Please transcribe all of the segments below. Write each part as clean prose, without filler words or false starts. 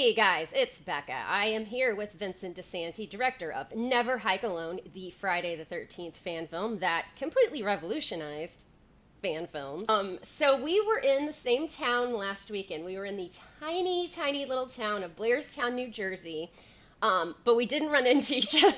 Hey guys, it's Becca. I am here with Vincent DiSanti, director of Never Hike Alone, the Friday the 13th fan film that completely revolutionized fan films. So we were in the same town last weekend. We were in the tiny, tiny little town of Blairstown, New Jersey. But we didn't run into each other.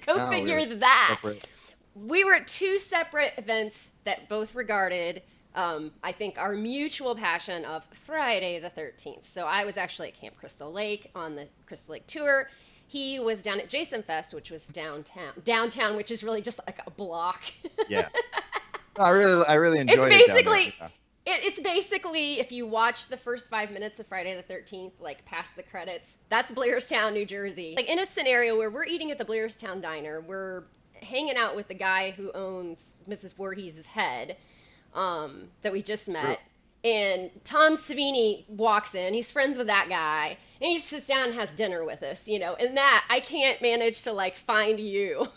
Go No, we figure were that. separate. We were at two separate events that both regarded, I think, our mutual passion of Friday the 13th. So I was actually at Camp Crystal Lake on the Crystal Lake tour. He was down at Jason Fest, which was downtown. Downtown, which is really just like a block. Yeah. No, I really It's enjoyed it down there. basically Yeah. it's basically if you watch the first 5 minutes of Friday the 13th, like past the credits, that's Blairstown, New Jersey. Like in a scenario where we're eating at the Blairstown Diner, we're hanging out with the guy who owns Mrs. Voorhees' head, that we just True. met. And Tom Savini walks in. He's friends with that guy, and he just sits down and has dinner with us, And that I can't manage to like find you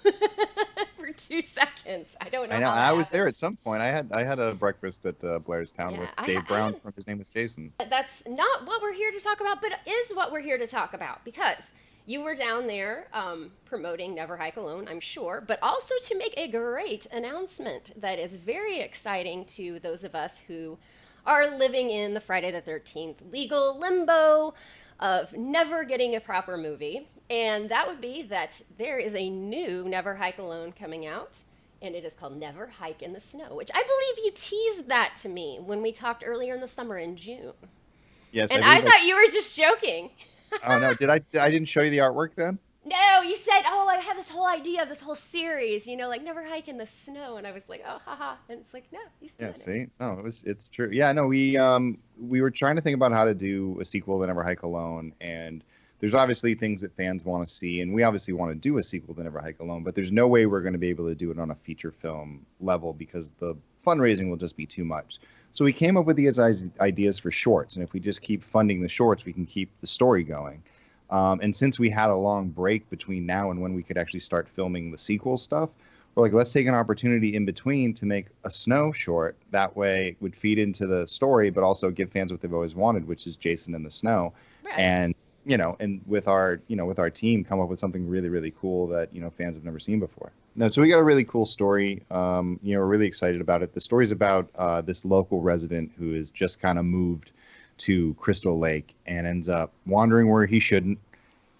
for 2 seconds. I don't know I know. how that I was there happens. at some point. I had a breakfast at Blairstown Yeah, with Dave I Brown had. from His Name is Jason. That's not what we're here to talk about, but it is what we're here to talk about because you were down there promoting Never Hike Alone, I'm sure, but also to make a great announcement that is very exciting to those of us who are living in the Friday the 13th legal limbo of never getting a proper movie. And that would be that there is a new Never Hike Alone coming out, and it is called Never Hike in the Snow, which I believe you teased that to me when we talked earlier in the summer in June. Yes, I And I believe I. thought you were just joking. Oh no, did I didn't show you the artwork then? No, you said, "Oh, I have this whole idea of this whole series, like never hike in the snow." And I was like, "Oh, haha." And it's like, "No, he's Yeah, doing it." see? No, it's true. Yeah, no, we were trying to think about how to do a sequel to Never Hike Alone, and there's obviously things that fans want to see, and we obviously want to do a sequel to Never Hike Alone, but there's no way we're going to be able to do it on a feature film level because the fundraising will just be too much. So we came up with these ideas for shorts, and if we just keep funding the shorts, we can keep the story going. And since we had a long break between now and when we could actually start filming the sequel stuff, we're like, let's take an opportunity in between to make a snow short. That way it would feed into the story, but also give fans what they've always wanted, which is Jason in the snow. Right. And, and with our team, come up with something really, really cool that, fans have never seen before. No, so we got a really cool story. We're really excited about it. The story's about this local resident who has just kind of moved to Crystal Lake and ends up wandering where he shouldn't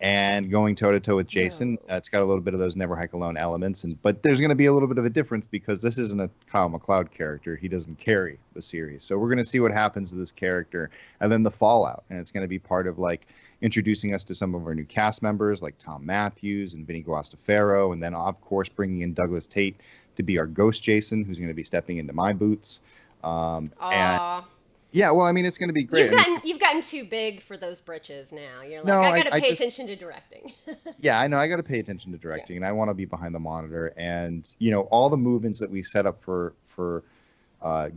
and going toe to toe with Jason. No. It's got a little bit of those Never Hike Alone elements, but there's going to be a little bit of a difference because this isn't a Kyle MacLeod character. He doesn't carry the series, so we're going to see what happens to this character and then the fallout. And it's going to be part of like introducing us to some of our new cast members like Tom Matthews and Vinny Guastafaro, and then of course bringing in Douglas Tate to be our ghost Jason, who's going to be stepping into my boots. And Aw. yeah, well, I mean, it's going to be great. You've gotten too big for those britches now. You're like, No, I gotta I pay just attention to directing. yeah, I know I got to pay attention to Yeah. directing, and I want to be behind the monitor. And all the movements that we set up for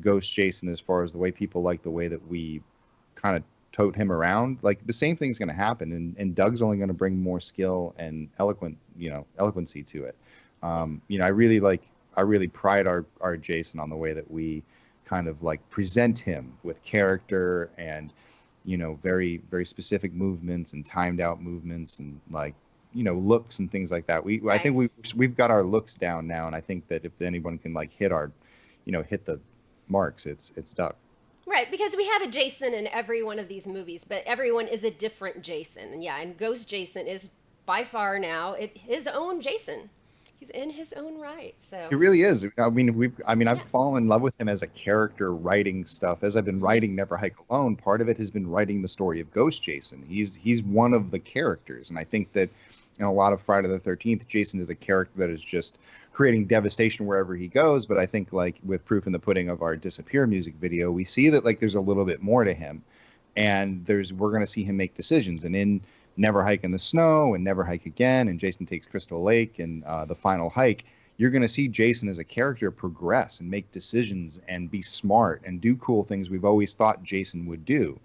Ghost Jason, as far as the way people like the way that we kind of tote him around, like the same thing's going to happen. And Doug's only going to bring more skill and eloquency to it. I really pride our Jason on the way that we kind of like present him with character and very, very specific movements and timed out movements and like looks and things like that. I Right. think we've got our looks down now, and I think that if anyone can like hit the marks, it's Doug. Right, because we have a Jason in every one of these movies, but everyone is a different Jason. And yeah, and Ghost Jason is by far now his own Jason. He's in his own right. So, He really is. I mean, I've yeah. fallen in love with him as a character writing stuff. As I've been writing Never Hike Alone, part of it has been writing the story of Ghost Jason. He's one of the characters, and I think that in a lot of Friday the 13th, Jason is a character that is just creating devastation wherever he goes. But I think like with Proof in the Pudding of our Disappear music video, we see that like there's a little bit more to him, and we're going to see him make decisions. And in Never Hike in the Snow and Never Hike Again and Jason Takes Crystal Lake and The Final Hike, you're going to see Jason as a character progress and make decisions and be smart and do cool things we've always thought Jason would do.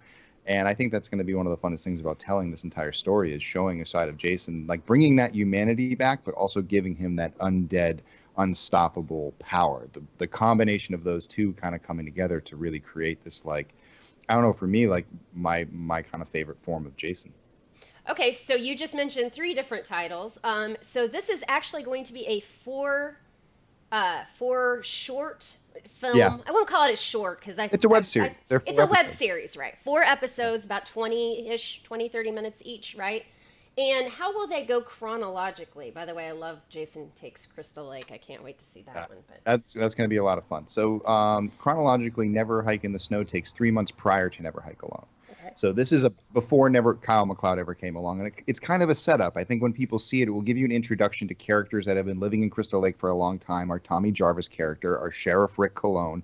And I think that's going to be one of the funnest things about telling this entire story is showing a side of Jason, like bringing that humanity back, but also giving him that undead, unstoppable power. The combination of those two kind of coming together to really create this like I don't know, for me, like my kind of favorite form of Jason. Okay, so you just mentioned three different titles. So this is actually going to be a four short Yeah, film. I won't call it a short because it's a web series. They're it's four a web episodes. series, right? Four episodes, about 20-ish, 20, 30 minutes each, right? And how will they go chronologically? By the way, I love Jason Takes Crystal Lake. I can't wait to see Uh, that one. But that's going to be a lot of fun. So chronologically, Never Hike in the Snow takes 3 months prior to Never Hike Alone. okay. So this is a before never Kyle McLeod ever came along, and it's kind of a setup. I think when people see it, it will give you an introduction to characters that have been living in Crystal Lake for a long time. Our Tommy Jarvis character, our Sheriff Rick Cologne,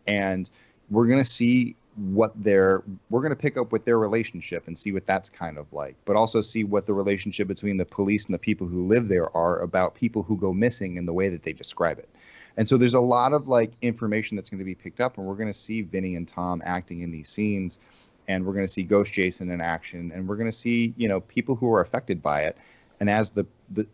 and we're gonna see we're gonna pick up with their relationship and see what that's kind of like, but also see what the relationship between the police and the people who live there are about people who go missing and the way that they describe it. And so there's a lot of like information that's going to be picked up, and we're going to see Vinny and Tom acting in these scenes, and we're going to see Ghost Jason in action, and we're going to see, people who are affected by it. And as the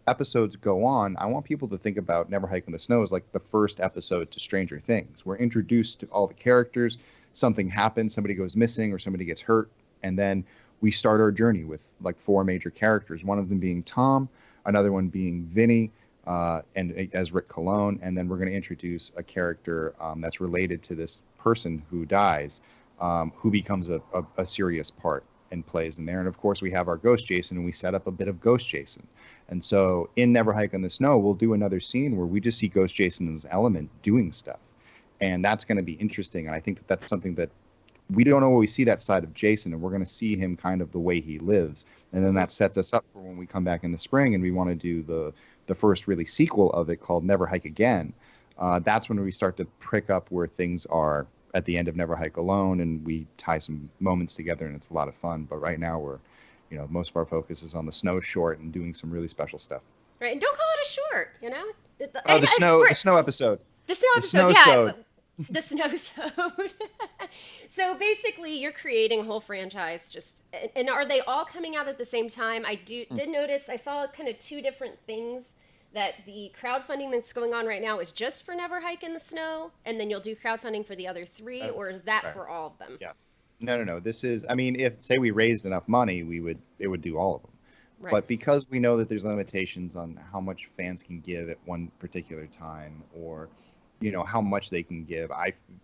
episodes go on, I want people to think about Never Hike in the Snow as like the first episode to Stranger Things. We're introduced to all the characters, something happens, somebody goes missing or somebody gets hurt, and then we start our journey with like four major characters, one of them being Tom, another one being Vinny, and as Rick Cologne, and then we're going to introduce a character that's related to this person who dies, who becomes a serious part and plays in there. And of course, we have our Ghost Jason, and we set up a bit of Ghost Jason. And so in Never Hike in the Snow, we'll do another scene where we just see Ghost Jason's element doing stuff. And that's going to be interesting. And I think that that's something that we don't know. We see that side of Jason, and we're going to see him kind of the way he lives. And then that sets us up for when we come back in the spring and we want to do the first really sequel of it called Never Hike Again. That's when we start to pick up where things are at the end of Never Hike Alone, and we tie some moments together, and it's a lot of fun. But right now most of our focus is on the snow short and doing some really special stuff. Right, and don't call it a short. Oh, the snow episode. The snow The episode, snow-sode. yeah. The snow sode. So basically, you're creating a whole franchise. And are they all coming out at the same time? I did notice. I saw kind of two different things. That the crowdfunding that's going on right now is just for Never Hike in the Snow, and then you'll do crowdfunding for the other three, or is that right. for all of them? Yeah. No. This is, I mean, if say we raised enough money, it would do all of them. Right. But because we know that there's limitations on how much fans can give at one particular time, or how much they can give,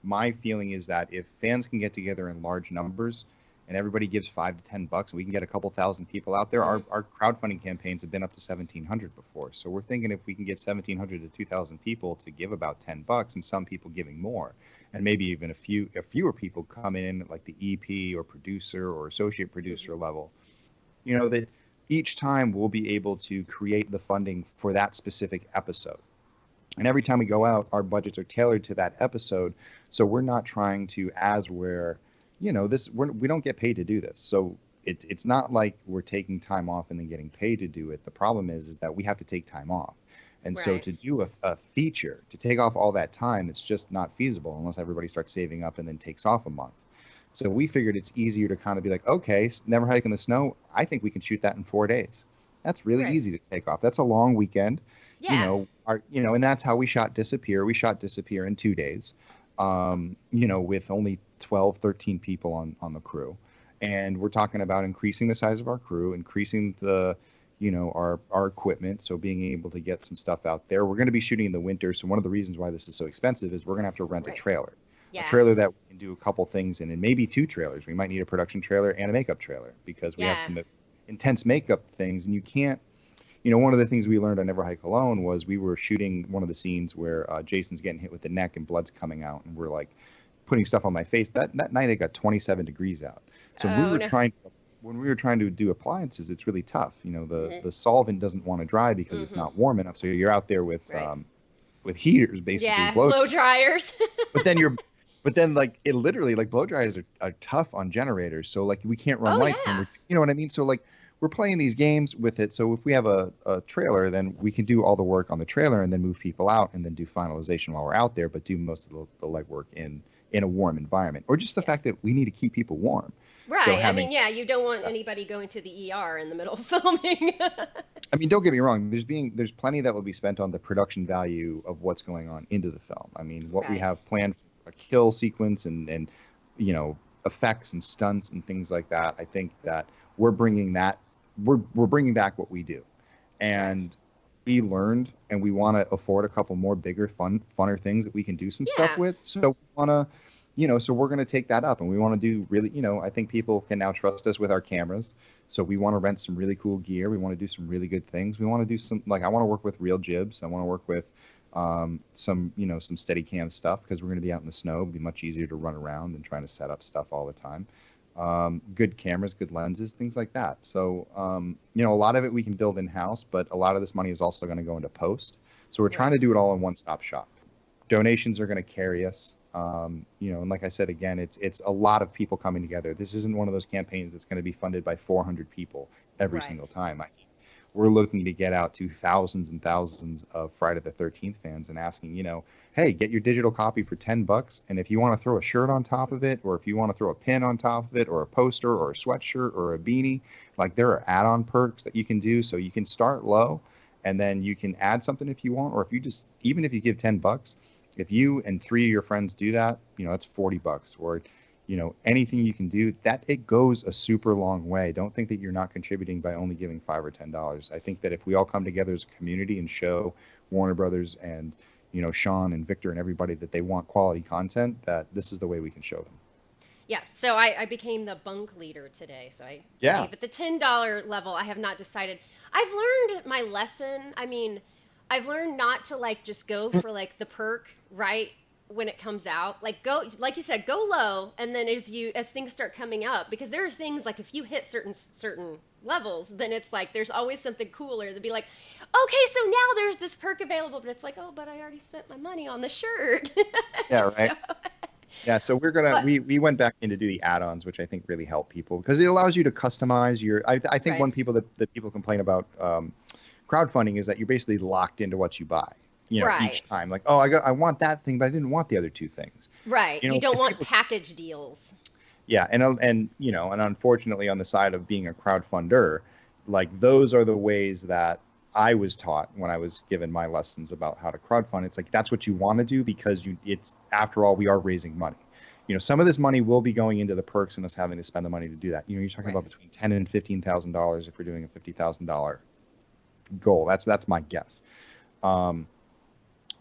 my feeling is that if fans can get together in large numbers and everybody gives $5 to $10, we can get a couple thousand people out there. Mm-hmm. Our crowdfunding campaigns have been up to 1,700 before, so we're thinking if we can get 1,700 to 2,000 people to give about $10, and some people giving more, and maybe even fewer people come in like the EP or producer or associate producer level, that each time we'll be able to create the funding for that specific episode. And every time we go out, our budgets are tailored to that episode, so we're not trying to, as we're we don't get paid to do this. So it's not like we're taking time off and then getting paid to do it. The problem is that we have to take time off. And Right. so to do a feature, to take off all that time, it's just not feasible unless everybody starts saving up and then takes off a month. So we figured it's easier to kind of be like, okay, Never Hike in the Snow, I think we can shoot that in 4 days. That's really Right. easy to take off. That's a long weekend. Yeah. And that's how we shot Disappear. We shot Disappear in 2 days. With only 12, 13 people on the crew. And we're talking about increasing the size of our crew, increasing the, our equipment. So being able to get some stuff out there. We're going to be shooting in the winter. So one of the reasons why this is so expensive is we're going to have to rent Right. a trailer. Yeah. A trailer that we can do a couple things in, and maybe 2 trailers. We might need a production trailer and a makeup trailer because we have Yeah. some intense makeup things, and you can't. One of the things we learned on Never Hike Alone was we were shooting one of the scenes where Jason's getting hit with the neck and blood's coming out, and we're like putting stuff on my face. That night it got 27 degrees out. So Oh, no. when we were trying to do appliances, it's really tough. The solvent doesn't want to dry because it's not warm enough. So you're out there with Right. with heaters basically. Yeah, blow dryers. But then like it literally, like blow dryers are tough on generators. So like we can't run Oh, lights. yeah. You know what I mean? So like we're playing these games with it. So if we have a trailer, then we can do all the work on the trailer and then move people out and then do finalization while we're out there, but do most of the legwork in a warm environment. Or just the fact that we need to keep people warm. Right. So I mean, yeah, you don't want anybody going to the ER in the middle of filming. I mean, don't get me wrong. There's plenty that will be spent on the production value of what's going on into the film. I mean, what we Right. have planned for a kill sequence and effects and stunts and things like that, I think that we're bringing that we're bringing back what we do, and we learned, and we want to afford a couple more bigger, funner things that we can do some stuff Yeah. with. So we want to, so we're going to take that up, and we want to do really, I think people can now trust us with our cameras. So we want to rent some really cool gear. We want to do some really good things. We want to do some, like, I want to work with real jibs. I want to work with some, some Steadicam stuff, because we're going to be out in the snow. It'll be much easier to run around than trying to set up stuff all the time. Good cameras, good lenses, things like that. So, a lot of it we can build in-house, but a lot of this money is also going to go into post. So we're trying to do it all in one-stop shop. Donations are going to carry us. And like I said, again, it's a lot of people coming together. This isn't one of those campaigns that's going to be funded by 400 people every single time. We're looking to get out to thousands and thousands of Friday the 13th fans and asking, hey, get your digital copy for $10. And if you want to throw a shirt on top of it, or if you want to throw a pin on top of it, or a poster, or a sweatshirt, or a beanie, like, there are add-on perks that you can do. So you can start low, and then you can add something if you want, or if you just, even if you give $10, if you and 3 of your friends do that, that's $40. Or, anything you can do, that it goes a super long way. Don't think that you're not contributing by only giving $5 or $10. I think that if we all come together as a community and show Warner Brothers and, Sean and Victor and everybody that they want quality content, that this is the way we can show them. Yeah, so I became the bunk leader today. So I believe at the $10 level, I have not decided. I've learned my lesson. I mean, I've learned not to, like, just go for, like, the perk right when it comes out. Like, go, like you said, go low, and then as things start coming up, because there are things like, if you hit certain levels, then it's like there's always something cooler to be like, okay, so now there's this perk available, but it's like, oh, but I already spent my money on the shirt. Yeah, right. So, Yeah, so we went back in to do the add-ons, which I think really help people, because it allows you to customize your. I think one people that people complain about crowdfunding is that you're basically locked into what you buy. Each time, like, oh, I want that thing, but I didn't want the other 2 things. Right. You don't want package deals. Yeah, and unfortunately, on the side of being a crowdfunder, like, those are the ways that I was taught when I was given my lessons about how to crowdfund. It's like, that's what you want to do, because it's, after all, we are raising money. Some of this money will be going into the perks and us having to spend the money to do that. You're talking about between $10,000 and $15,000 if we're doing a $50,000 goal. That's my guess.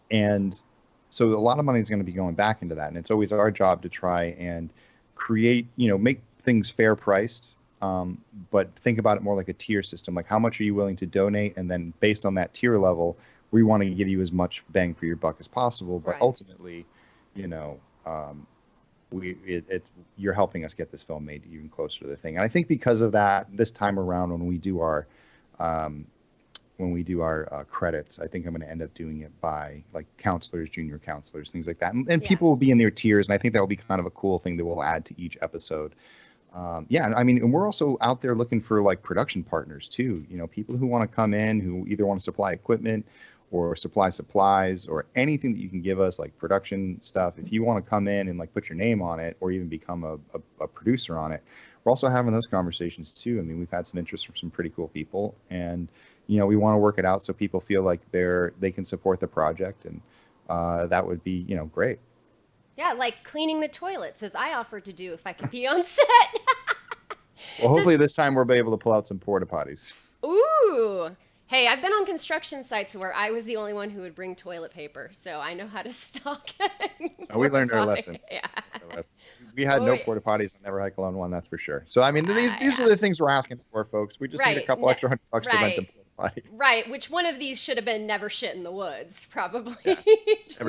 And so a lot of money is going to be going back into that. And it's always our job to try and create, make things fair priced, but think about it more like a tier system. Like, how much are you willing to donate? And then based on that tier level, we want to give you as much bang for your buck as possible. But ultimately, you're helping us get this film made even closer to the thing. And I think because of that, this time around, when we do our credits, I think I'm going to end up doing it by, like, counselors, junior counselors, things like that. And people will be in their tiers, and I think that will be kind of a cool thing that we'll add to each episode. And we're also out there looking for, like, production partners too. People who want to come in, who either want to supply equipment or supply supplies or anything that you can give us, like production stuff. If you want to come in and, like, put your name on it or even become a producer on it, we're also having those conversations too. I mean, we've had some interest from some pretty cool people, and we want to work it out so people feel like they can support the project, and that would be, great. Yeah, like cleaning the toilets, as I offered to do if I could be on set. Well, hopefully this time we'll be able to pull out some porta potties. Ooh. Hey, I've been on construction sites where I was the only one who would bring toilet paper, so I know how to stock. We learned our lesson. Yeah. We had no porta potties on Never Hike Alone one, that's for sure. So, I mean, these are the things we're asking for, folks. We just need a couple extra $100 to rent them. Right, which one of these should have been Never Shit in the Woods, probably. Yeah. Just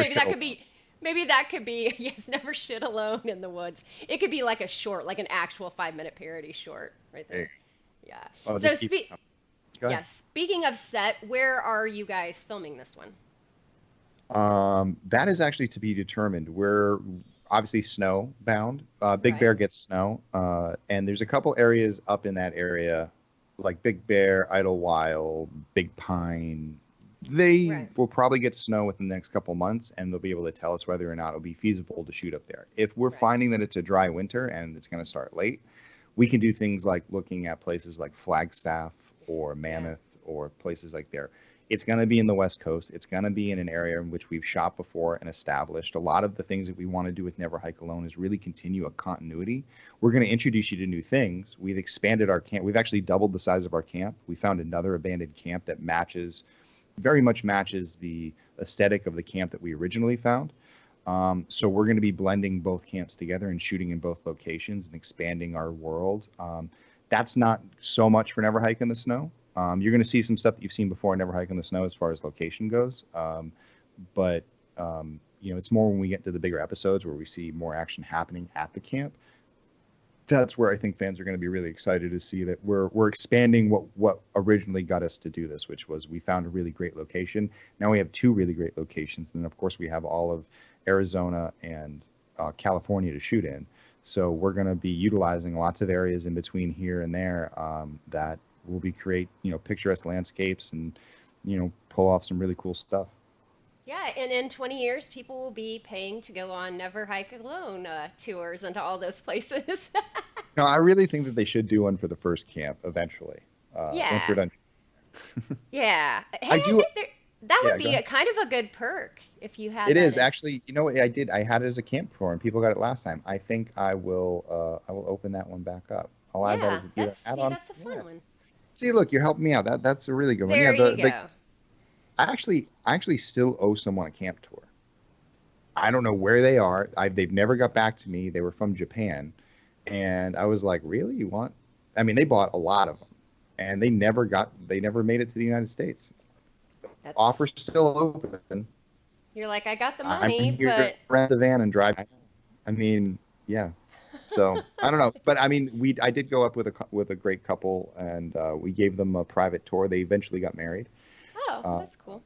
maybe that could be yes, Never Shit Alone in the Woods. It could be like a short, like an actual 5-minute parody short right there. Yeah. Oh, so speaking of set, where are you guys filming this one? That is actually to be determined. We're obviously snow bound. Big Bear gets snow. And there's a couple areas up in that area, like Big Bear, Idlewild, Big Pine. They will probably get snow within the next couple months, and they'll be able to tell us whether or not it'll be feasible to shoot up there. If we're finding that it's a dry winter and it's going to start late, we can do things like looking at places like Flagstaff or Mammoth or places like there. It's going to be in the West Coast. It's going to be in an area in which we've shot before and established. A lot of the things that we want to do with Never Hike Alone is really continue a continuity. We're going to introduce you to new things. We've expanded our camp. We've actually doubled the size of our camp. We found another abandoned camp that very much matches the aesthetic of the camp that we originally found. So we're going to be blending both camps together and shooting in both locations and expanding our world. That's not so much for Never Hike in the Snow. You're going to see some stuff that you've seen before in Never Hike in the Snow as far as location goes. But it's more when we get to the bigger episodes where we see more action happening at the camp. That's where I think fans are going to be really excited to see that we're expanding what originally got us to do this, which was we found a really great location. Now we have 2 really great locations. And of course, we have all of Arizona and California to shoot in. So we're going to be utilizing lots of areas in between here and there that will be create picturesque landscapes and pull off some really cool stuff. Yeah, and in 20 years, people will be paying to go on Never Hike Alone tours into all those places. No, I really think that they should do one for the first camp eventually. Yeah. Once we're done. Yeah. Hey, I do. That Yeah, would be a kind of a good perk if you had It that is as- actually. You know what I did? I had it as a camp tour, and people got it last time. I think I will open that one back up. I'll add that Yeah, as a add-on. that's a fun one. See, look, you're helping me out. That's a really good one. There Yeah, you go. I actually still owe someone a camp tour. I don't know where they are. They've never got back to me. They were from Japan, and I was like, really? You want? I mean, they bought a lot of them, and they never made it to the United States. That's, Offer's still open. You're like, I got the I'm money, here but to rent the van and drive. I mean, yeah. So I don't know, but I mean, I did go up with a great couple, and we gave them a private tour. They eventually got married, oh, that's cool.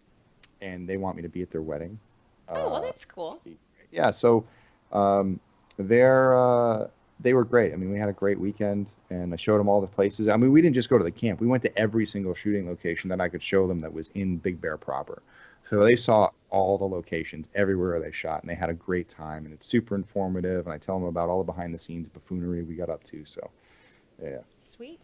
and they want me to be at their wedding. Oh, well, that's cool. Yeah, so they were great. I mean, we had a great weekend, and I showed them all the places. I mean, we didn't just go to the camp. We went to every single shooting location that I could show them that was in Big Bear proper. So they saw all the locations everywhere they shot, and they had a great time. And it's super informative, and I tell them about all the behind-the-scenes buffoonery we got up to. So, yeah. Sweet.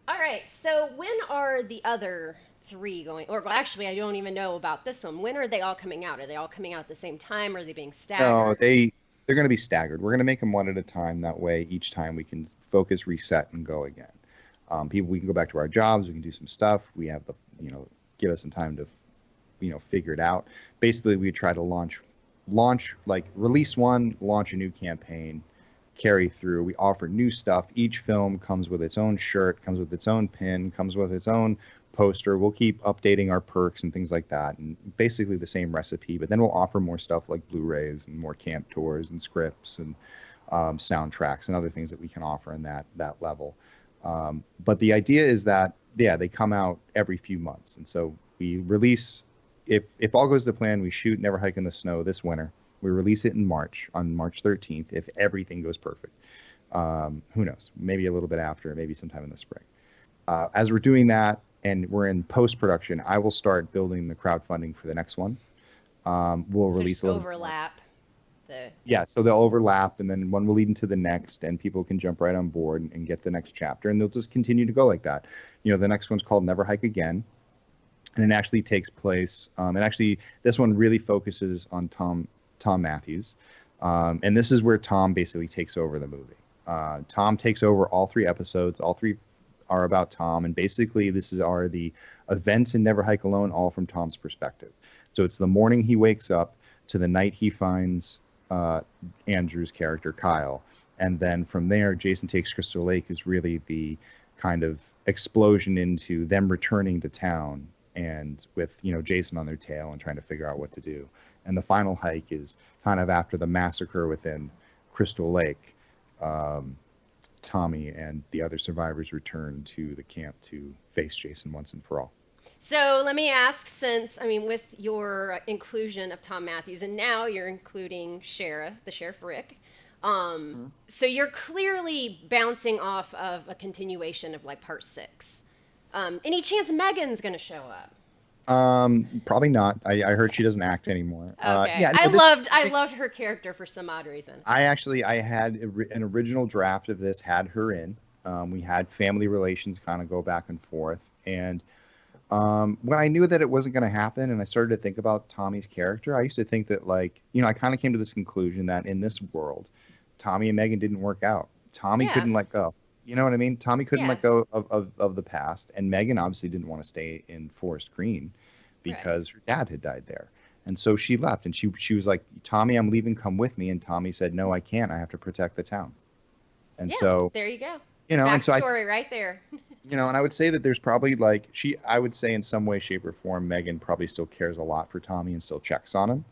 All right, so when are the other 3 going? Or well, actually, I don't even know about this one. When are they all coming out? Are they all coming out at the same time? Or are they being staggered? No, they're going to be staggered. We're going to make them one at a time. That way, each time we can focus, reset, and go again. We can go back to our jobs. We can do some stuff. We have give us some time to, figure it out. Basically, we try to launch, like release one, launch a new campaign, carry through. We offer new stuff. Each film comes with its own shirt, comes with its own pin, comes with its own poster. We'll keep updating our perks and things like that, and basically the same recipe, but then we'll offer more stuff like Blu-rays and more camp tours and scripts and soundtracks and other things that we can offer in that level. But the idea is that, they come out every few months. And so we release, if all goes to plan, we shoot Never Hike in the Snow this winter. We release it in March, on March 13th, if everything goes perfect. Who knows? Maybe a little bit after, maybe sometime in the spring. As we're doing that, and we're in post-production, I will start building the crowdfunding for the next one. We'll So release just a little overlap the. Yeah, so they'll overlap, and then one will lead into the next, and people can jump right on board and get the next chapter, and they'll just continue to go like that. The next one's called Never Hike Again, and it actually takes place. And actually, this one really focuses on Tom Matthews, and this is where Tom basically takes over the movie. Tom takes over all 3 episodes. All 3 are about Tom, and basically are the events in Never Hike Alone, all from Tom's perspective. So it's the morning he wakes up to the night he finds Andrew's character Kyle, and then from there, Jason Takes Crystal Lake is really the kind of explosion into them returning to town, and with Jason on their tail and trying to figure out what to do. And the final hike is kind of after the massacre within Crystal Lake. Tommy and the other survivors return to the camp to face Jason once and for all. So let me ask, with your inclusion of Tom Matthews, and now you're including the Sheriff Rick, so you're clearly bouncing off of a continuation of like part 6. Any chance Megan's going to show up? Probably not. I heard she doesn't act anymore. Okay. Yeah, I loved her character for some odd reason. I had an original draft of this, had her in. We had family relations kind of go back and forth, and When I knew that it wasn't going to happen and I started to think about Tommy's character, I used to think that, like, I kind of came to this conclusion that in this world, Tommy and Megan didn't work out. Tommy Yeah. couldn't let go. You know what I mean? Tommy couldn't Yeah. let go of the past. And Megan obviously didn't want to stay in Forest Green Right. because her dad had died there. And so she left and she was like, Tommy, I'm leaving. Come with me. And Tommy said, no, I can't. I have to protect the town. And Yeah. so, There you go. and so Backstory right there. and I would say that there's probably like I would say in some way, shape, or form, Megan probably still cares a lot for Tommy and still checks on him.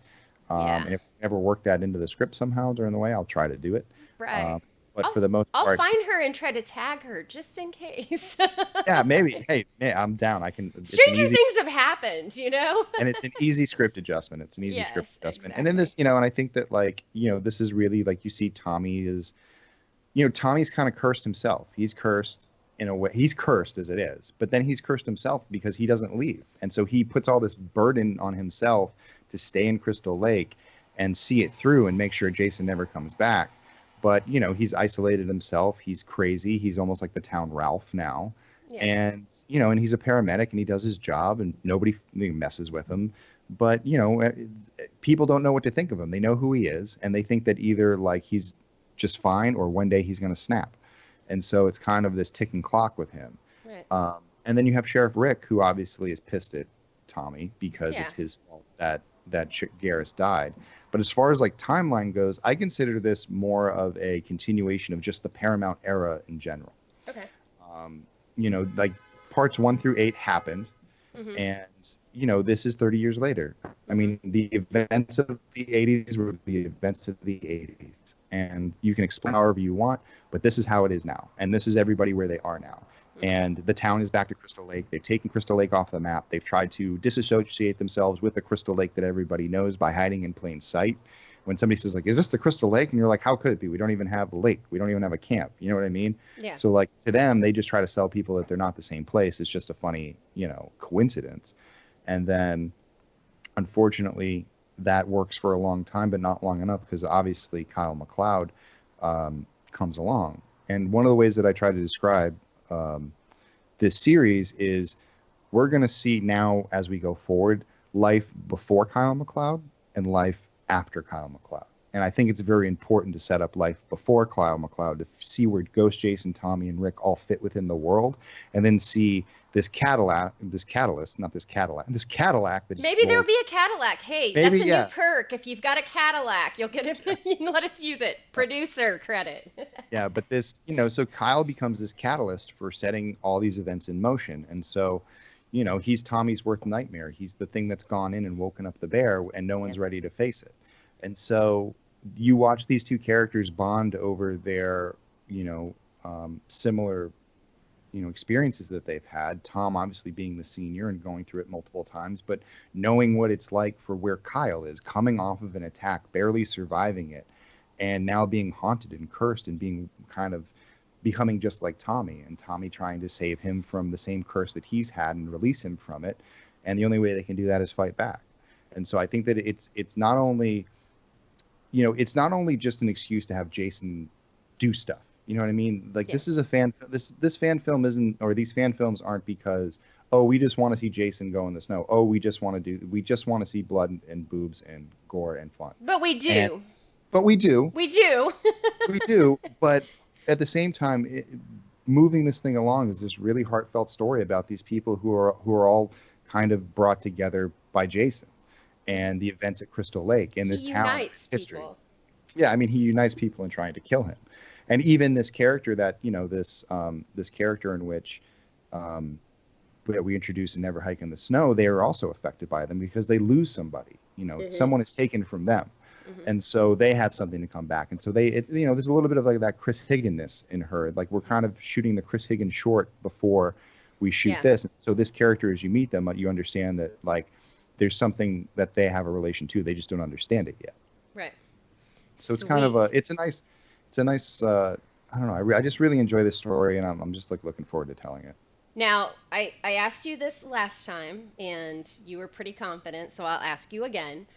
Yeah. And if we ever work that into the script somehow during the way, I'll try to do it. Right. Um, but I'll for the most I'll part, find her and try to tag her just in case. yeah, maybe. Hey, yeah, I'm down. I can. It's an Stranger easy things have happened, you know? and it's an easy script adjustment. It's an easy script Yes, adjustment. And in exactly. this, and I think that like this is really like you see Tommy is Tommy's kind of cursed himself. He's cursed in a way. He's cursed as it is, but then he's cursed himself because he doesn't leave. And so he puts all this burden on himself to stay in Crystal Lake and see it through and make sure Jason never comes back. But, he's isolated himself. He's crazy. He's almost like the town Ralph now. Yeah. And, and he's a paramedic and he does his job and nobody messes with him. But, people don't know what to think of him. They know who he is and they think that either like he's just fine or one day he's going to snap. And so it's kind of this ticking clock with him. Right. And then you have Sheriff Rick, who obviously is pissed at Tommy because Yeah. it's his fault that Garrus died. But as far as like timeline goes, I consider this more of a continuation of just the Paramount era in general. Okay. Like parts 1 through 8 happened, Mm-hmm. and this is 30 years later. I mean, the events of the 80s were the events of the 80s, and you can explain however you want, but this is how it is now, and this is everybody where they are now. And the town is back to Crystal Lake. They've taken Crystal Lake off the map. They've tried to disassociate themselves with the Crystal Lake that everybody knows by hiding in plain sight. When somebody says, like, is this the Crystal Lake? And you're like, how could it be? We don't even have a lake. We don't even have a camp. You know what I mean? Yeah. So, like, to them, they just try to sell people that they're not the same place. It's just a funny, coincidence. And then, unfortunately, that works for a long time, but not long enough because obviously Kyle MacLeod comes along. And one of the ways that I try to describe this series is we're going to see now as we go forward life before Kyle MacLeod and life after Kyle MacLeod. And I think it's very important to set up life before Kyle MacLeod to see where Ghost, Jason, Tommy, and Rick all fit within the world, and then see this Cadillac that just Maybe there'll rolls. be a Cadillac. Hey, Maybe, that's a yeah. new perk. If you've got a Cadillac, you'll get it. Let us use it. Producer credit. Yeah, but this, so Kyle becomes this catalyst for setting all these events in motion. And so, he's Tommy's worst nightmare. He's the thing that's gone in and woken up the bear and no one's ready to face it. And so you watch these two characters bond over their, similar, experiences that they've had. Tom obviously being the senior and going through it multiple times, but knowing what it's like for where Kyle is, coming off of an attack, barely surviving it, and now being haunted and cursed and being kind of becoming just like Tommy, and Tommy trying to save him from the same curse that he's had and release him from it. And the only way they can do that is fight back. And so I think that it's not only, it's not only just an excuse to have Jason do stuff. You know what I mean? Like, this is a this fan film isn't, or these fan films aren't because, oh, we just want to see Jason go in the snow. Oh, we just want to see blood and boobs and gore and fun. But we do. But we do. We do. We do. But at the same time, moving this thing along is this really heartfelt story about these people who are all kind of brought together by Jason and the events at Crystal Lake in this town history. People. Yeah, I mean, he unites people in trying to kill him. And even this character that, this character in which that we introduce in Never Hike in the Snow, they are also affected by them because they lose somebody. Someone is taken from them. Mm-hmm. And so they have something to come back. And so there's a little bit of like that Chris Higgins-ness in her. Like, we're kind of shooting the Chris Higgins short before we shoot this. And so this character, as you meet them, you understand that, like, there's something that they have a relation to. They just don't understand it yet. Right. So it's kind of it's a nice, I don't know. I just really enjoy this story, and I'm just like looking forward to telling it. Now, I asked you this last time, and you were pretty confident, so I'll ask you again.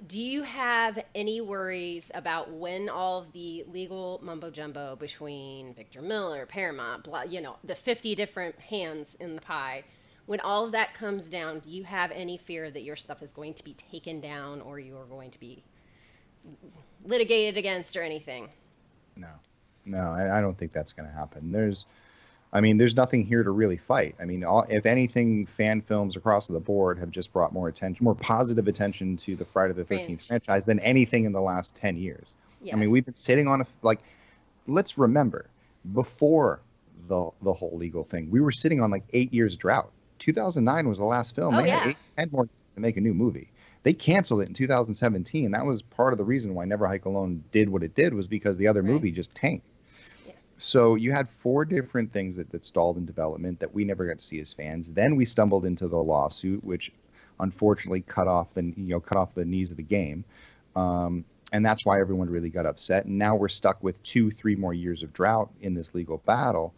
Do you have any worries about when all of the legal mumbo jumbo between Victor Miller, Paramount, the 50 different hands in the pie, When all of that comes down, do you have any fear that your stuff is going to be taken down or you are going to be litigated against or anything? No, no, I don't think that's going to happen. I mean, there's nothing here to really fight. I mean, if anything, fan films across the board have just brought more attention, more positive attention to the Friday the 13th franchise than anything in the last 10 years. Yes. I mean, we've been sitting on let's remember, before the whole legal thing, we were sitting on like 8 years drought. 2009 was the last film. Oh, they yeah. had 10 more to make a new movie. They canceled it in 2017. That was part of the reason why Never Hike Alone did what it did, was because the other movie just tanked. So you had 4 different things that stalled in development that we never got to see as fans. Then we stumbled into the lawsuit, which unfortunately cut off the knees of the game, and that's why everyone really got upset. And now we're stuck with 2-3 more years of drought in this legal battle.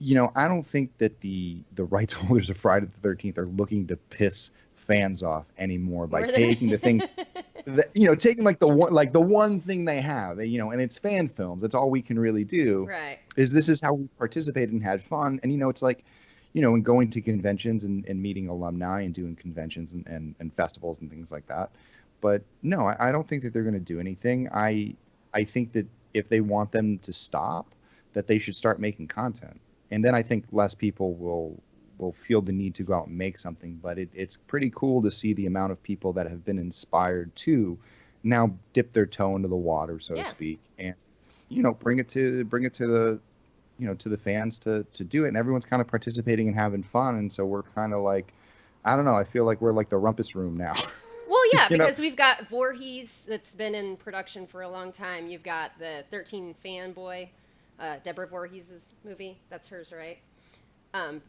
I don't think that the rights holders of Friday the 13th are looking to piss fans off anymore by taking the thing. Taking the one thing they have, and it's fan films. That's all we can really do. Right. This is how we participated and had fun. And, it's like, and going to conventions and meeting alumni and doing conventions and festivals and things like that. But no, I don't think that they're going to do anything. I think that if they want them to stop, that they should start making content. And then I think less people will feel the need to go out and make something. But it's pretty cool to see the amount of people that have been inspired to now dip their toe into the water, so to speak, and bring it to the to the fans to do it. And everyone's kind of participating and having fun. And so we're kind of like, I don't know, I feel like we're like the rumpus room now. Well, yeah, because we've got Voorhees that's been in production for a long time. You've got the 13 Fanboy, Deborah Voorhees' movie. That's hers, right?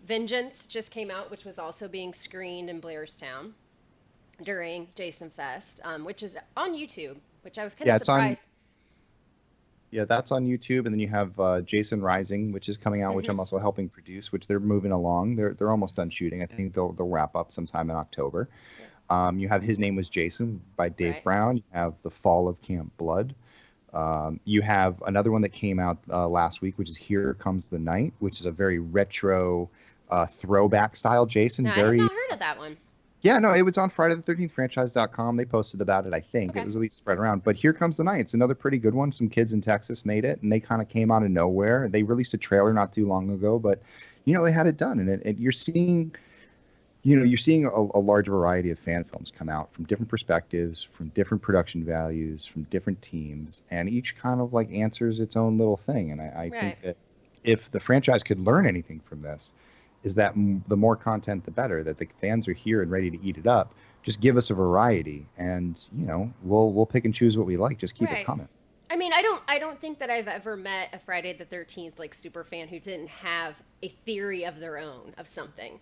Vengeance just came out, which was also being screened in Blairstown during Jason Fest, which is on YouTube, which I was kind of surprised. That's on YouTube. And then you have Jason Rising, which is coming out, which I'm also helping produce, which they're moving along. They're almost done shooting. I think they'll wrap up sometime in October. You have His Name Was Jason by Dave Brown. You have The Fall of Camp Blood. You have another one that came out last week, which is Here Comes the Night, which is a very retro throwback style Jason. No, I have not heard of that one. Yeah, no, it was on FridayThe13thFranchise.com. They posted about it, I think. It was at least spread around. But Here Comes the Night. It's another pretty good one. Some kids in Texas made it, and they kind of came out of nowhere. They released a trailer not too long ago, but, they had it done. And you're seeing... you're seeing a large variety of fan films come out from different perspectives, from different production values, from different teams, and each kind of like answers its own little thing. And I think that if the franchise could learn anything from this, is that the more content, the better, that the fans are here and ready to eat it up. Just give us a variety, and, we'll pick and choose what we like. Just keep it coming. I mean, I don't think that I've ever met a Friday the 13th like super fan who didn't have a theory of their own of something.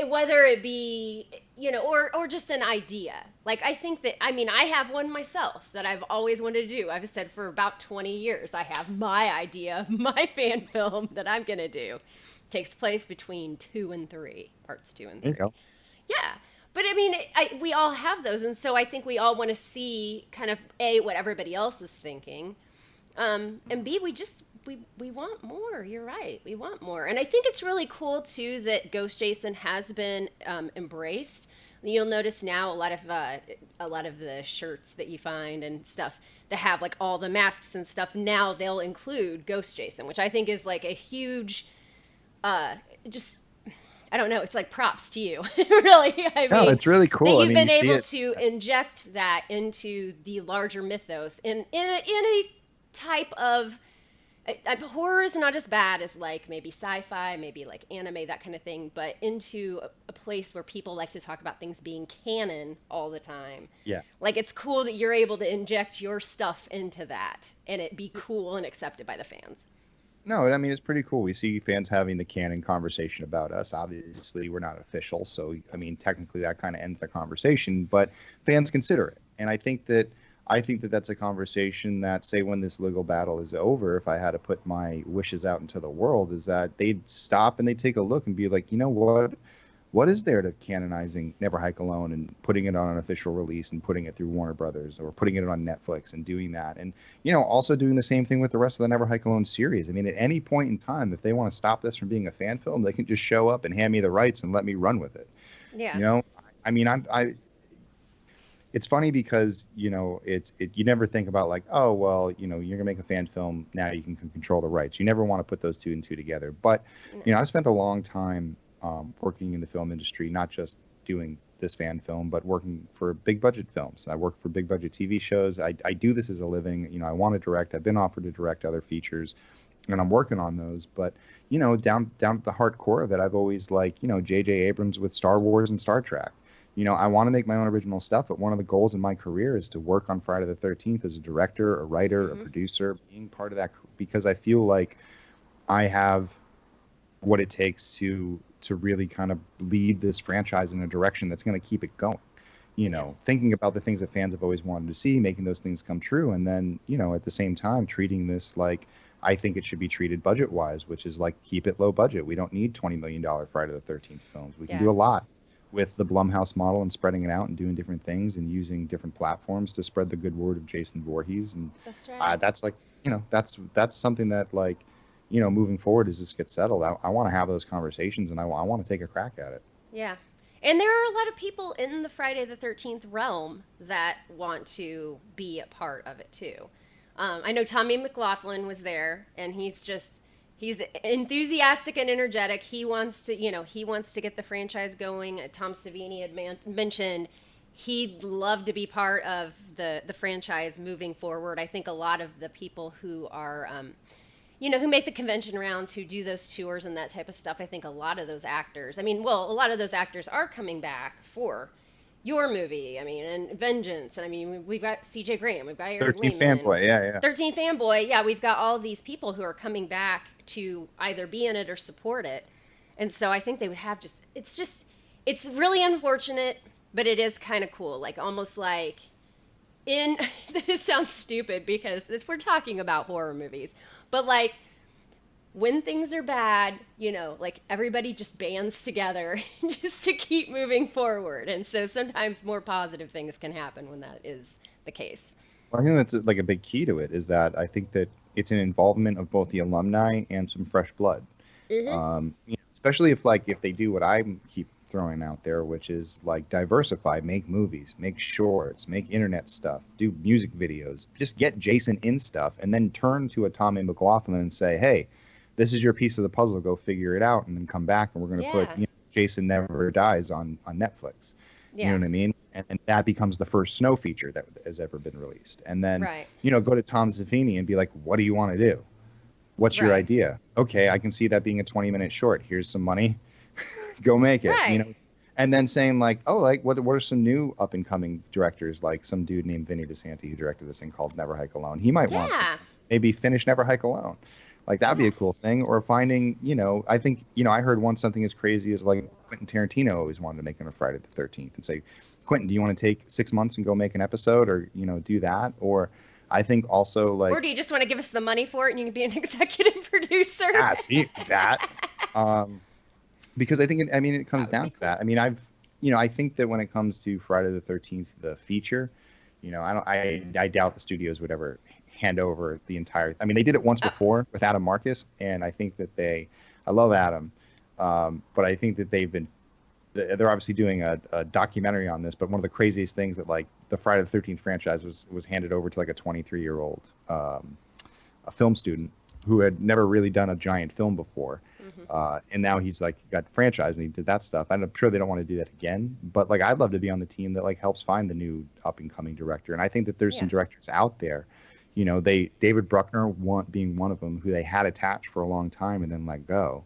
Whether it be, or just an idea. Like, I think that, I have one myself that I've always wanted to do. I've said for about 20 years, I have my idea of my fan film that I'm going to do. It takes place between 2 and 3, parts 2 and 3. There you go. Yeah. But we all have those. And so I think we all want to see kind of A, what everybody else is thinking. And B, we want more. You're right. We want more. And I think it's really cool, too, that Ghost Jason has been embraced. You'll notice now a lot of the shirts that you find and stuff that have like all the masks and stuff. Now they'll include Ghost Jason, which I think is like a huge, I don't know. It's like props to you, really. No, it's really cool. That you've been able to inject that into the larger mythos in a type of horror is not as bad as like maybe sci-fi, maybe like anime, that kind of thing, but into a place where people like to talk about things being canon all the time. Yeah. Like, it's cool that you're able to inject your stuff into that and it be cool and accepted by the fans. No, it's pretty cool. We see fans having the canon conversation about us. Obviously, we're not official, so technically that kind of ends the conversation, but fans consider it. And I think that that's a conversation that, say, when this legal battle is over, if I had to put my wishes out into the world, is that they'd stop and they'd take a look and be like, you know what what is there to canonizing Never Hike Alone and putting it on an official release and putting it through Warner Brothers or putting it on Netflix and doing that? And, also doing the same thing with the rest of the Never Hike Alone series. I mean, at any point in time, if they want to stop this from being a fan film, they can just show up and hand me the rights and let me run with it. Yeah. I mean, it's funny because, you never think about like, oh, well, you're going to make a fan film. Now you can control the rights. You never want to put those two and two together. But, I spent a long time working in the film industry, not just doing this fan film, but working for big budget films. I work for big budget TV shows. I do this as a living. I want to direct. I've been offered to direct other features, and I'm working on those. But, down at the hardcore of it, I've always J.J. Abrams with Star Wars and Star Trek. I want to make my own original stuff, but one of the goals in my career is to work on Friday the 13th as a director, a writer, a producer, being part of that, because I feel like I have what it takes to really kind of lead this franchise in a direction that's going to keep it going. Thinking about the things that fans have always wanted to see, making those things come true, and then, at the same time, treating this like I think it should be treated budget-wise, which is like keep it low budget. We don't need $20 million Friday the 13th films. We can do a lot with the Blumhouse model and spreading it out and doing different things and using different platforms to spread the good word of Jason Voorhees. And that's right. That's like, that's something that like, moving forward as this gets settled, I want to have those conversations and I want to take a crack at it. Yeah. And there are a lot of people in the Friday the 13th realm that want to be a part of it too. I know Tommy McLaughlin was there, and he's enthusiastic and energetic. He wants to get the franchise going. Tom Savini had mentioned he'd love to be part of the franchise moving forward. I think a lot of the people who are, who make the convention rounds, who do those tours and that type of stuff, I think a lot of those actors, a lot of those actors are coming back for your movie, and Vengeance, and we've got C.J. Graham, we've got Eric 13th Lehman, Fanboy, yeah. 13th Fanboy, yeah, we've got all these people who are coming back to either be in it or support it, and so I think they would have it's really unfortunate, but it is kind of cool, like almost like this sounds stupid because we're talking about horror movies, but like when things are bad, like everybody just bands together just to keep moving forward. And so sometimes more positive things can happen when that is the case. Well, I think that's like a big key to it is that I think that it's an involvement of both the alumni and some fresh blood. Especially if they do what I keep throwing out there, which is like diversify, make movies, make shorts, make internet stuff, do music videos, just get Jason in stuff and then turn to a Tommy McLaughlin and say, hey, this is your piece of the puzzle. Go figure it out, and then come back, and we're going to put Jason Never Dies on Netflix. Yeah. You know what I mean? And that becomes the first Snow feature that has ever been released. And then, go to Tom Savini and be like, what do you want to do? What's your idea? Okay, I can see that being a 20-minute short. Here's some money. Go make it. Right. And then saying like, oh, like what are some new up-and-coming directors, like some dude named Vincente DiSanti who directed this thing called Never Hike Alone. He might want to maybe finish Never Hike Alone. Like, that'd be a cool thing. Or finding, I think, I heard once something as crazy as like Quentin Tarantino always wanted to make him a Friday the 13th and say, Quentin, do you want to take 6 months and go make an episode or, do that? Or I think also like. Or do you just want to give us the money for it and you can be an executive producer? Yeah, see that. Because I think, it comes down to that. I think that when it comes to Friday the 13th, the feature, I doubt the studios would ever hand over the entire. They did it once before with Adam Marcus, and I think that I love Adam, but I think that they're obviously doing a documentary on this. But one of the craziest things that like the Friday the 13th franchise was handed over to like a 23-year-old a film student who had never really done a giant film before. And now he's like got franchised and he did that stuff. I'm sure they don't want to do that again, but like I'd love to be on the team that like helps find the new up and coming director. And I think that there's some directors out there, David Bruckner being one of them who they had attached for a long time and then let go.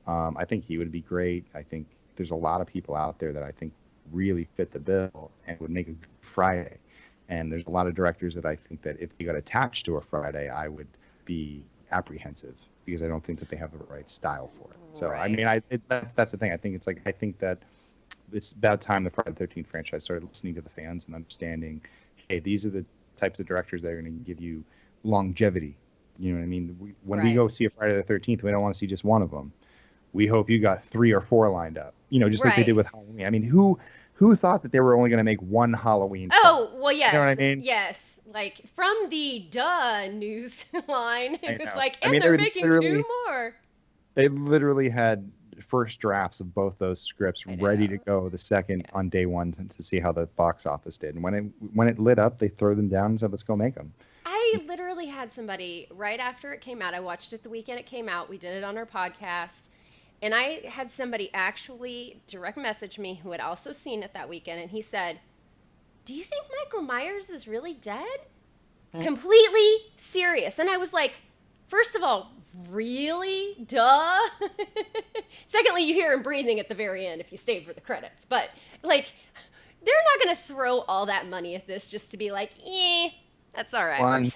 I think he would be great. I think there's a lot of people out there that I think really fit the bill and would make a good Friday. And there's a lot of directors that I think that if they got attached to a Friday, I would be apprehensive because I don't think that they have the right style for it. So, that's the thing. I think that it's about time the Friday the 13th franchise started listening to the fans and understanding, hey, these are the types of directors that are going to give you longevity. You know what I mean? When we go see a Friday the 13th, we don't want to see just one of them. we hope you got 3 or 4 lined up. Just like they did Right. with Halloween. I mean, who thought that they were only going to make one Halloween film? Oh, well, You know what I yes. mean? Yes. Like from the news line, I it was know. like, I and mean, they're making two more. they literally had first drafts of both those scripts I ready know. to go the second Yeah. on day one to see how the box office did. And when it lit up, they threw them down and said, "Let's go make them." I literally had somebody right after it came out. I watched it the weekend it came out. We did it on our podcast. And I had somebody actually direct message me who had also seen it that weekend. And he said, "Do you think Michael Myers is really dead?" Completely serious. And I was like, first of all, really? Duh. Secondly, you hear him breathing at the very end if you stayed for the credits. But, like, they're not going to throw all that money at this just to be like, that's all right. One.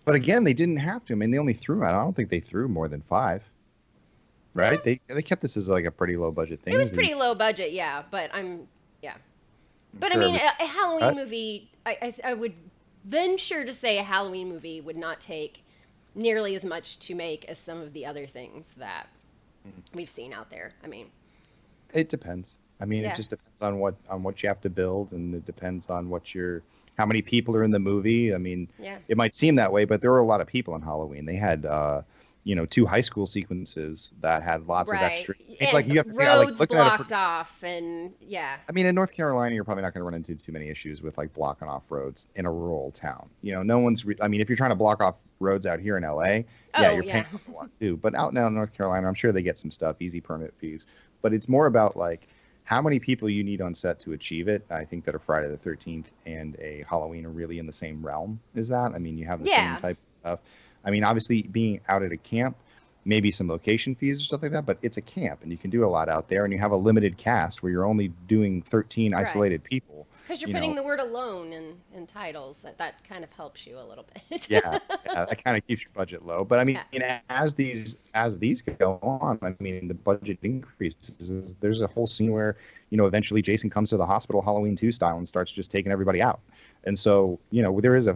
But again, they didn't have to. I mean, they only threw out. I don't think they threw more than 5. Right? They kept this as like a pretty low budget thing. It was pretty low budget, yeah. But But sure I mean, it a Halloween Right. movie, I would venture to say a Halloween movie would not take nearly as much to make as some of the other things that we've seen out there. I mean, It depends. I mean, Yeah. it just depends on what you have to build, and it depends on how many people are in the movie. I mean, yeah. it might seem that way, but there were a lot of people in Halloween. They had 2 high school sequences that had lots of Right. extra. It's And like you have to roads looking at it. blocked off, and yeah. I mean, in North Carolina, you're probably not going to run into too many issues with like blocking off roads in a rural town. No one's. I mean, if you're trying to block off roads out here in LA, yeah, Oh, you're yeah. paying a lot too. But out now in North Carolina, I'm sure they get some stuff, easy permit fees. But it's more about like how many people you need on set to achieve it. I think that a Friday the 13th and a Halloween are really in the same realm as that. I mean, you have the Yeah. same type of stuff. I mean, obviously being out at a camp, maybe some location fees or stuff like that, but it's a camp and you can do a lot out there, and you have a limited cast where you're only doing 13 Right. isolated people. Because you're putting the word alone in titles. That kind of helps you a little bit. Yeah, that kind of keeps your budget low. But I mean, Yeah. as these go on, I mean, the budget increases. There's a whole scene where eventually Jason comes to the hospital Halloween 2 style and starts just taking everybody out. And so there is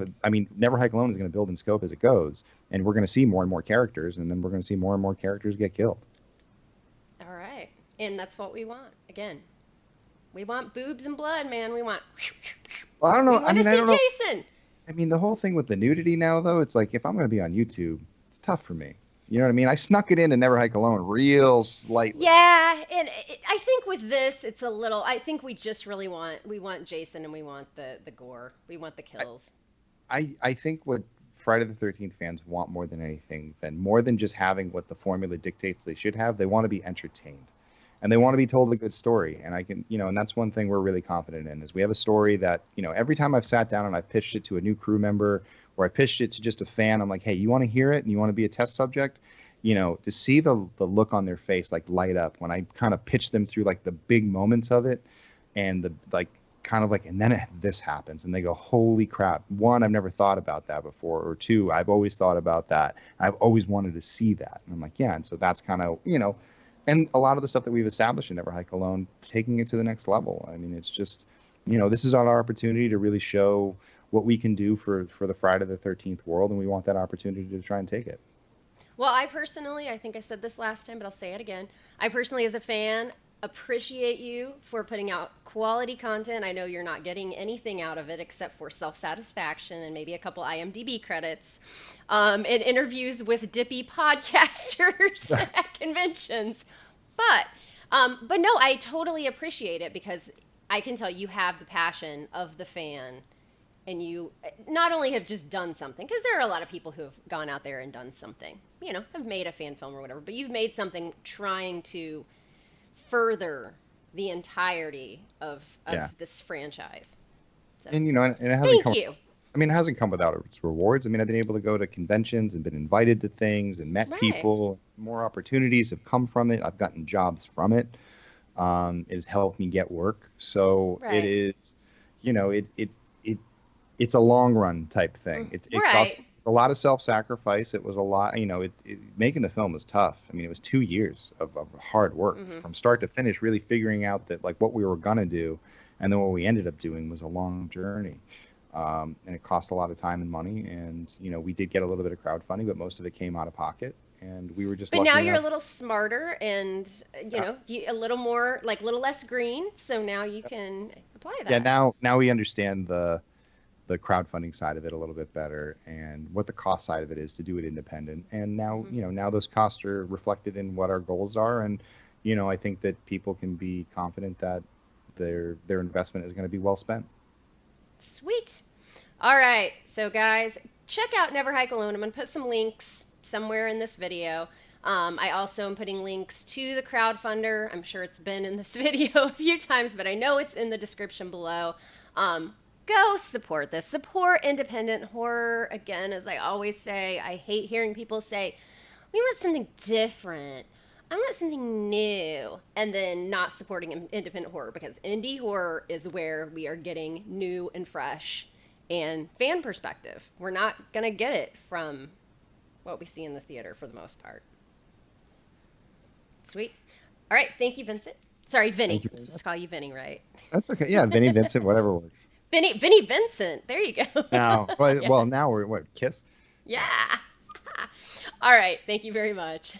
Never Hike Alone is going to build in scope as it goes, and we're going to see more and more characters, and then we're going to see more and more characters get killed. All right. And that's what we want. Again, we want boobs and blood, man. We want. Well, I don't know. We I want mean, to I see don't know. Jason. I mean, the whole thing with the nudity now, though, it's like if I'm going to be on YouTube, it's tough for me. You know what I mean? I snuck it in and Never Hike Alone real slightly. Yeah, and I think with this, it's a little. I think we just really want Jason, and we want the gore. We want the kills. I think what Friday the 13th fans want more than anything, more than just having what the formula dictates they should have, they want to be entertained. And they want to be told a good story. And and that's one thing we're really confident in is we have a story that, every time I've sat down and I've pitched it to a new crew member or I pitched it to just a fan, I'm like, hey, you want to hear it and you want to be a test subject? To see the look on their face, like light up when I kind of pitch them through like the big moments of it and the like, kind of like, and then this happens and they go, holy crap. 1, I've never thought about that before. Or 2, I've always thought about that. I've always wanted to see that. And I'm like, yeah. And so that's kind of, and a lot of the stuff that we've established in Never Hike Alone, taking it to the next level. I mean, it's just, this is our opportunity to really show what we can do for the Friday the 13th world. And we want that opportunity to try and take it. Well, I think I said this last time, but I'll say it again. I personally, as a fan, appreciate you for putting out quality content. I know you're not getting anything out of it except for self-satisfaction and maybe a couple IMDb credits and interviews with dippy podcasters at conventions. But no, I totally appreciate it because I can tell you have the passion of the fan, and you not only have just done something, because there are a lot of people who have gone out there and done something, have made a fan film or whatever, but you've made something trying to further the entirety of this franchise. So, And, and it hasn't thank come. you. I mean, it hasn't come without its rewards. I mean, I've been able to go to conventions and been invited to things and met Right. people. More opportunities have come from it. I've gotten jobs from it. It has helped me get work. So Right. it is, it's a long run type thing. It Right. costs a lot of self-sacrifice. It was a lot, making the film was tough. I mean, it was 2 years of hard work from start to finish, really figuring out that like what we were going to do. And then what we ended up doing was a long journey. And it cost a lot of time and money. And, we did get a little bit of crowdfunding, but most of it came out of pocket. and we were just But lucky now you're a enough. little smarter and, Yeah, a little more, like a little less green. So now you can apply yeah. that. Now we understand the crowdfunding side of it a little bit better and what the cost side of it is to do it independent. And now, Hmm. now those costs are reflected in what our goals are. And, I think that people can be confident that their investment is going to be well spent. Sweet. All right. So, guys, check out Never Hike Alone. I'm going to put some links somewhere in this video. I also am putting links to the crowdfunder. I'm sure it's been in this video a few times, but I know it's in the description below. Go support this. Support independent horror. Again, as I always say, I hate hearing people say, we want something different. I want something new. And then not supporting independent horror, because indie horror is where we are getting new and fresh and fan perspective. We're not going to get it from what we see in the theater for the most part. Sweet. All right. Thank you, Vincent. Sorry, Thank Vinny. you I'm very supposed much. to call you Vinny, right? That's okay. Yeah, Vinny, Vincent, whatever works. Vinny Vincent. There you go. Now, well, Yeah. well, now we're what, Kiss? Yeah. All right. Thank you very much.